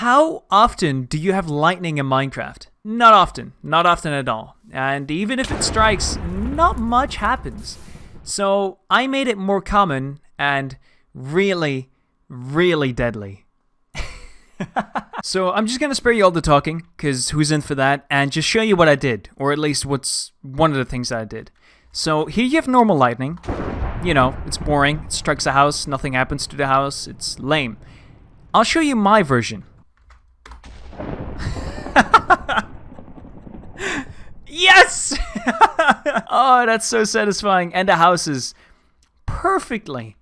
how often do you have lightning in Minecraft? Not often. Not often at all. And even if it strikes, not much happens. So I made it more common and really, really deadly. So I'm just going to spare you all the talking, because who's in for that, and just show you what I did, or at least what's one of the things that I did. So here you have normal lightning. You know, it's boring. It strikes a house, nothing happens to the house. It's lame. I'll show you my version. Yes! Oh, that's so satisfying. And the house is perfectly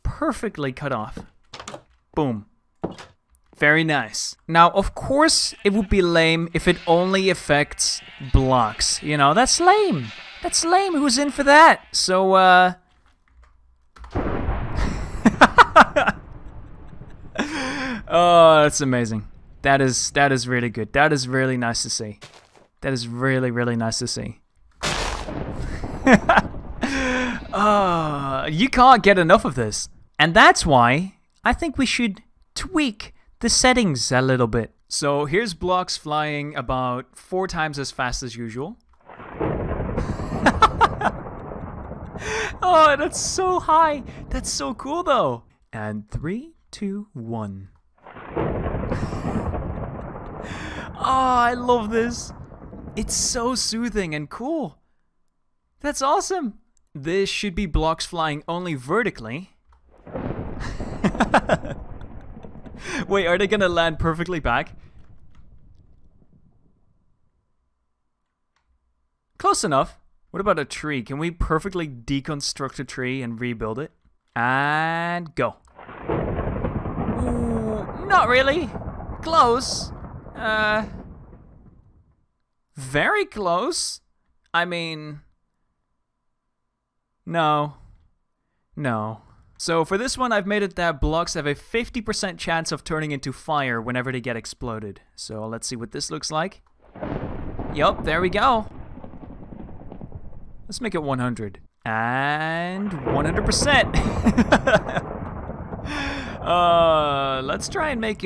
cut off. Boom. Very nice. Now, of course, it would be lame if it only affects blocks. You know, that's lame. That's lame. Who's in for that? So, oh, that's amazing. That is really good. That is really nice to see. That is really, really nice to see. You can't get enough of this. And that's why I think we should tweak the settings a little bit. So here's blocks flying about 4 times as fast as usual. Oh, that's so high. That's so cool though. And 3, 2, 1. Oh, I love this. It's so soothing and cool. That's awesome. This should be blocks flying only vertically. Wait, are they gonna land perfectly back? Close enough. What about a tree? Can we perfectly deconstruct a tree and rebuild it? And go. Ooh, not really. Close. Very close. I mean... No. So for this one, I've made it that blocks have a 50% chance of turning into fire whenever they get exploded. So let's see what this looks like. Yup, there we go. Let's make it 100. And 100%. Let's try and make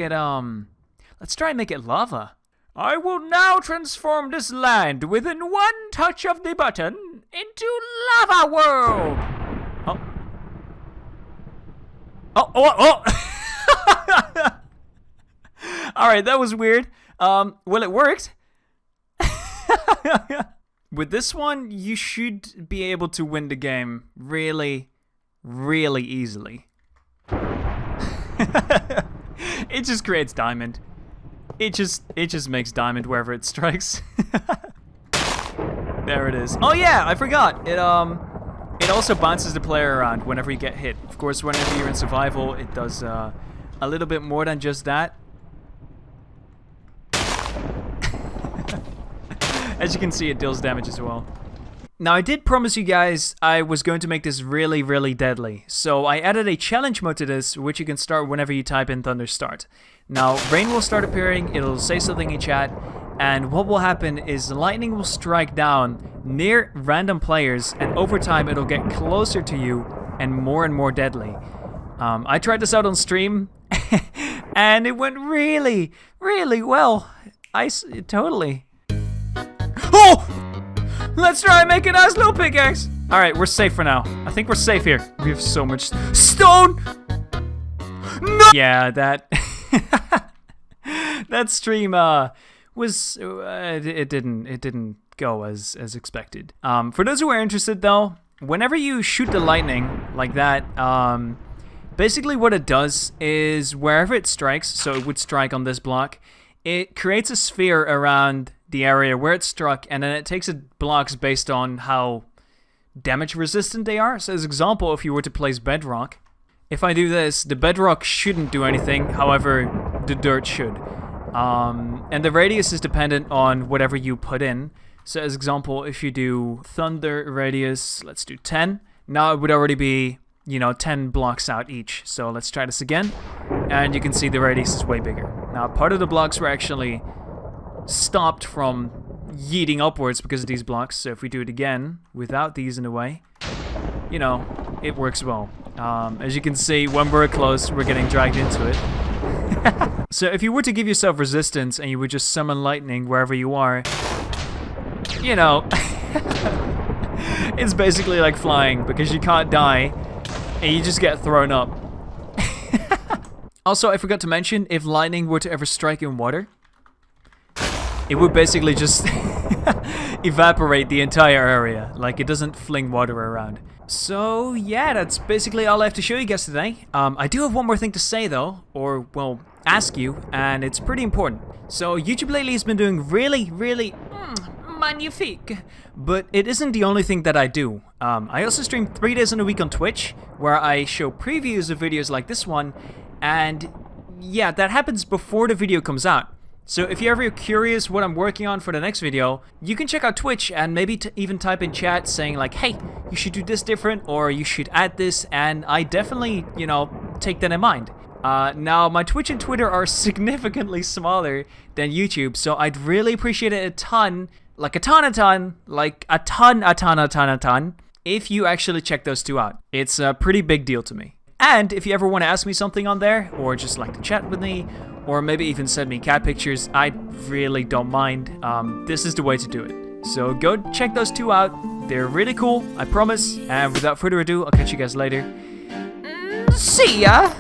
it, lava. I will now transform this land within one touch of the button into lava world. Oh. Alright, that was weird. Well, it worked. With this one, you should be able to win the game really, really easily. It just creates diamond. It just makes diamond wherever it strikes. There it is. Oh yeah, I forgot. It also bounces the player around whenever you get hit. Of course, whenever you're in survival, it does a little bit more than just that. As you can see, it deals damage as well. Now, I did promise you guys I was going to make this really, really deadly. So I added a challenge mode to this, which you can start whenever you type in Thunder Start. Now, rain will start appearing, it'll say something in chat, and what will happen is the lightning will strike down near random players, and over time it'll get closer to you and more deadly. I tried this out on stream, and it went really, really well. Totally. Oh! Let's try and make a nice little pickaxe. Alright, we're safe for now. I think we're safe here. We have so much stone! No! Yeah, that... that stream, was... it didn't go as expected. For those who are interested, though, whenever you shoot the lightning like that, basically what it does is wherever it strikes, so it would strike on this block, it creates a sphere around the area where it struck, and then it takes blocks based on how damage resistant they are. So as example, if you were to place bedrock, if I do this, the bedrock shouldn't do anything, however, the dirt should. And the radius is dependent on whatever you put in. So as example, if you do thunder radius, let's do 10. Now it would already be, 10 blocks out each. So let's try this again. And you can see the radius is way bigger. Now part of the blocks were actually stopped from yeeting upwards because of these blocks. So if we do it again without these in the way, it works well. As you can see, when we're close, we're getting dragged into it. So if you were to give yourself resistance and you would just summon lightning wherever you are, you know, it's basically like flying because you can't die and you just get thrown up. Also, I forgot to mention, if lightning were to ever strike in water, it would basically just evaporate the entire area. Like, it doesn't fling water around. So, yeah, that's basically all I have to show you guys today. I do have one more thing to say, though, or, well, ask you, and it's pretty important. So, YouTube lately has been doing really magnifique. But it isn't the only thing that I do. I also stream 3 days in a week on Twitch, where I show previews of videos like this one, and yeah, that happens before the video comes out. So if you're ever curious what I'm working on for the next video, you can check out Twitch and maybe even type in chat saying like, hey, you should do this different, or you should add this, and I definitely, you know, take that in mind. Now, my Twitch and Twitter are significantly smaller than YouTube, so I'd really appreciate it a ton, like a ton, if you actually check those two out. It's a pretty big deal to me. And if you ever want to ask me something on there, or just like to chat with me, or maybe even send me cat pictures, I really don't mind. This is the way to do it. So go check those two out. They're really cool, I promise. And without further ado, I'll catch you guys later. See ya!